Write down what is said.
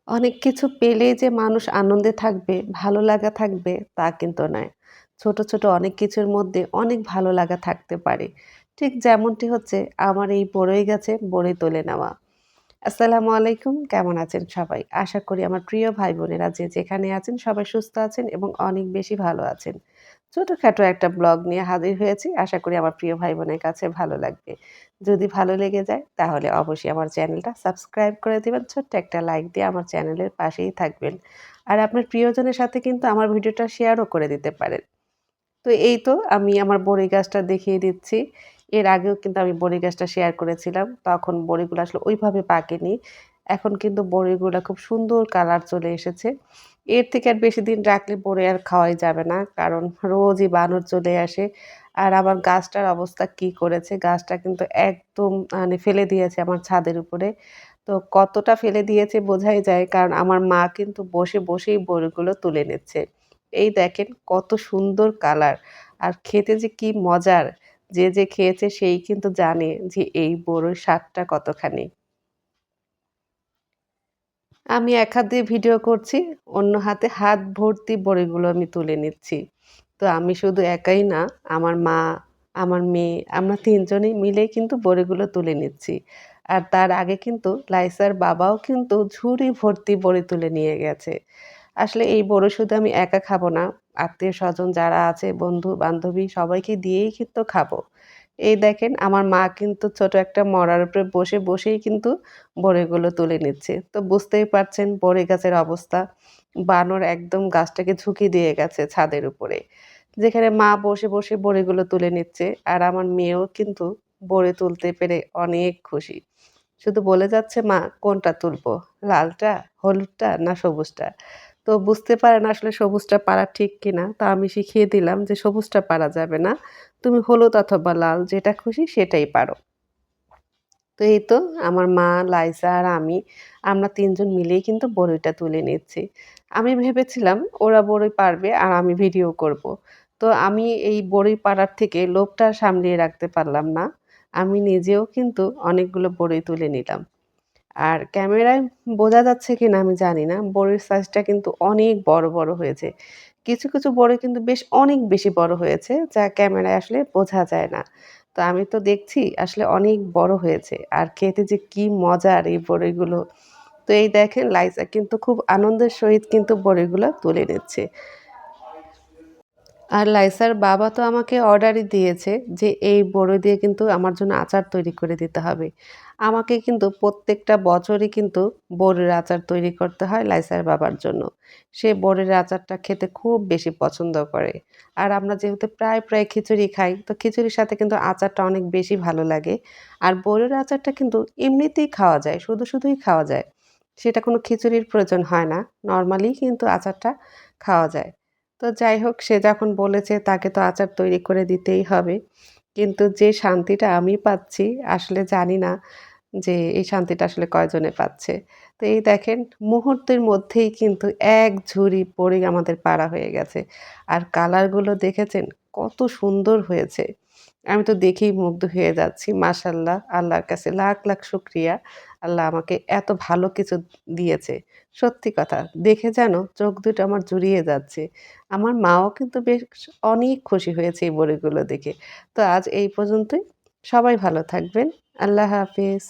অনেক কিছু পেলেই যে মানুষ আনন্দে থাকবে, ভালো লাগা থাকবে তা কিন্তু নয়। ছোট, ছোট অনেক কিছুর মধ্যে অনেক ভালো লাগা থাকতে পারে। ঠিক যেমনটি হচ্ছে আমার এই বড়ই গাছে বড়ি তুলে নেওয়া। আসসালামু আলাইকুম। কেমন আছেন সবাই? আশা করি আমার প্রিয় ভাই-বোনেরা যে যেখানে আছেন সবাই সুস্থ আছেন এবং অনেক বেশি ভালো আছেন। ছোটখাটো একটা ব্লগ নিয়ে হাজির হয়েছি। আশা করি আমার প্রিয় ভাই-বোনের কাছে ভালো লাগবে। যদি ভালো লেগে যায় তাহলে অবশ্যই আমার চ্যানেলটা সাবস্ক্রাইব করে দিবেন। ছোট্ট একটা লাইক দিয়ে আমার চ্যানেলের পাশেই থাকবেন। আর আপনার প্রিয়জনের সাথে কিন্তু আমার ভিডিওটা শেয়ারও করে দিতে পারেন। তো এই তো আমি আমার বড়ি গাছটা দেখিয়ে দিচ্ছি। এর আগেও কিন্তু আমি বড়ি গাছটা শেয়ার করেছিলাম। তখন বড়িগুলো আসলে ওইভাবে পাকেনি। এখন কিন্তু বড়িগুলা খুব সুন্দর কালার চলে এসেছে। এর থেকে আর বেশিদিন রাখলে বড়ি আর খাওয়াই যাবে না। কারণ রোজই বানর চলে আসে। আর আমার গাছটার অবস্থা কি করেছে, গাছটা কিন্তু একদম মানে ফেলে দিয়েছে আমার ছাদের উপরে। তো কতটা ফেলে দিয়েছে বোঝাই যায়। কারণ আমার মা কিন্তু বসে, বসেই বড়িগুলো তুলে নিচ্ছে। এই দেখেন কত সুন্দর কালার। আর খেতে যে কি মজার। যে খেয়েছে সেই কিন্তু জানে যে এই বড়ির স্বাদটা কতখানি। আমি এক হাত দিয়ে ভিডিও করছি, অন্য হাতে হাত ভর্তি বড়িগুলো আমি তুলে নিচ্ছি। তো আমি শুধু একাই না, আমার মা, আমার মেয়ে আমরা ৩ জনেই মিলেই কিন্তু বড়িগুলো তুলে নিচ্ছি। আর তার আগে কিন্তু লাইসার বাবাও কিন্তু ঝুড়ি ভর্তি বড়ি তুলে নিয়ে গেছে। আসলে এই বড়ি শুধু আমি একা খাবো না, আত্মীয়স্বজন যারা আছে, বন্ধু-বান্ধবী সবাইকে দিয়েই কিন্তু খাবো। এই দেখেন আমার মা কিন্তু ছোট একটা মড়ার উপরে বসে, বসেই কিন্তু বড়িগুলো তুলে নিচ্ছে। তো বুঝতেই পারছেন বড়ি গাছের অবস্থা। বানর একদম গাছটাকে ঝুঁকি দিয়ে গেছে ছাদের উপরে। যেখানে মা বসে, বসে বড়িগুলো তুলে নিচ্ছে আর আমার মেয়েও কিন্তু বড়ি তুলতে পেরে অনেক খুশি। শুধু বলে যাচ্ছে, "মা কোনটা তুলবো? লালটা, হলুদটা না সবুজটা?" তো বুঝতে পারে না আসলে সবুজটা পারা ঠিক কিনা। তো আমি শিখিয়ে দিলাম যে, "সবুজটা পারা যাবে না। তুমি হলুদ অথবা লাল যেটা খুশি সেটাই পারো।" তো এই তো আমার মা, লাইসা আর আমি আমরা ৩ জন মিলেই কিন্তু বড়িটা তুলে নিচ্ছি। আমি ভেবেছিলাম ওরা বড়ি পারবে আর আমি ভিডিও করব। তো আমি এই বড়ি পাড়ার থেকে লোভটা সামলিয়ে রাখতে পারলাম না। আমি নিজেও কিন্তু অনেকগুলো বড়ি তুলে নিলাম। আর ক্যামেরায় বোঝা যাচ্ছে কিনা আমি জানি না। বড়ির সাইজটা কিন্তু অনেক বড়, বড় হয়েছে। কিছু, কিছু বড়ি কিন্তু বেশ অনেক বেশি বড় হয়েছে, যা ক্যামেরায় আসলে বোঝা যায় না। তো আমি তো দেখছি আসলে অনেক বড় হয়েছে। আর খেতে যে কি মজার এই বড়িগুলো। তো এই দেখেন লাইসা কিন্তু খুব আনন্দের সহিত কিন্তু বড়িগুলো তুলে নিচ্ছে। আর লাইসার বাবা তো আমাকে অর্ডারই দিয়েছে যে এই বড়ি দিয়ে কিন্তু আমার জন্য আচার তৈরি করে দিতে হবে। আমাকে কিন্তু প্রত্যেকটা বছরই কিন্তু বড়ির আচার তৈরি করতে হয় লাইসার বাবার জন্য। সে বড়ির আচারটা খেতে খুব বেশি পছন্দ করে। আর আমরা যেহেতু প্রায়, প্রায় খিচুড়ি খাই, তো খিচুড়ির সাথে কিন্তু আচারটা অনেক বেশি ভালো লাগে। আর বড়ির আচারটা কিন্তু এমনিতেই খাওয়া যায়, শুধু, শুধুই খাওয়া যায়। সেটা কোনো খিচুড়ির প্রয়োজন হয় না। নরমালি কিন্তু আচারটা খাওয়া যায়। তো যাই হোক সে যখন বলেছে তাকে তো আচার তৈরি করে দিতেই হবে। কিন্তু যে শান্তিটা আমি পাচ্ছি আসলে জানি না যে এই শান্তিটা আসলে কয়জনে পাচ্ছে। তো এই দেখেন মুহূর্তের মধ্যেই কিন্তু এক ঝুড়ি বড়ি আমাদের পাড়া হয়ে গেছে। আর কালারগুলো দেখেছেন কত সুন্দর হয়েছে। আমি তো দেখেই মুগ্ধ হয়ে যাচ্ছি। মাশাআল্লাহ, আল্লাহর কাছে লাখ, লাখ শুকরিয়া। আল্লাহ আমাকে এত ভালো কিছু দিয়েছে। সত্যি কথা দেখে যেন চোখ দুটো আমার জুড়িয়ে যাচ্ছে। আমার মাও কিন্তু বেশ অনেক খুশি হয়েছে এই বড়িগুলো দেখে। তো আজ এই পর্যন্তই। সবাই ভালো থাকবেন। আল্লাহ হাফেজ।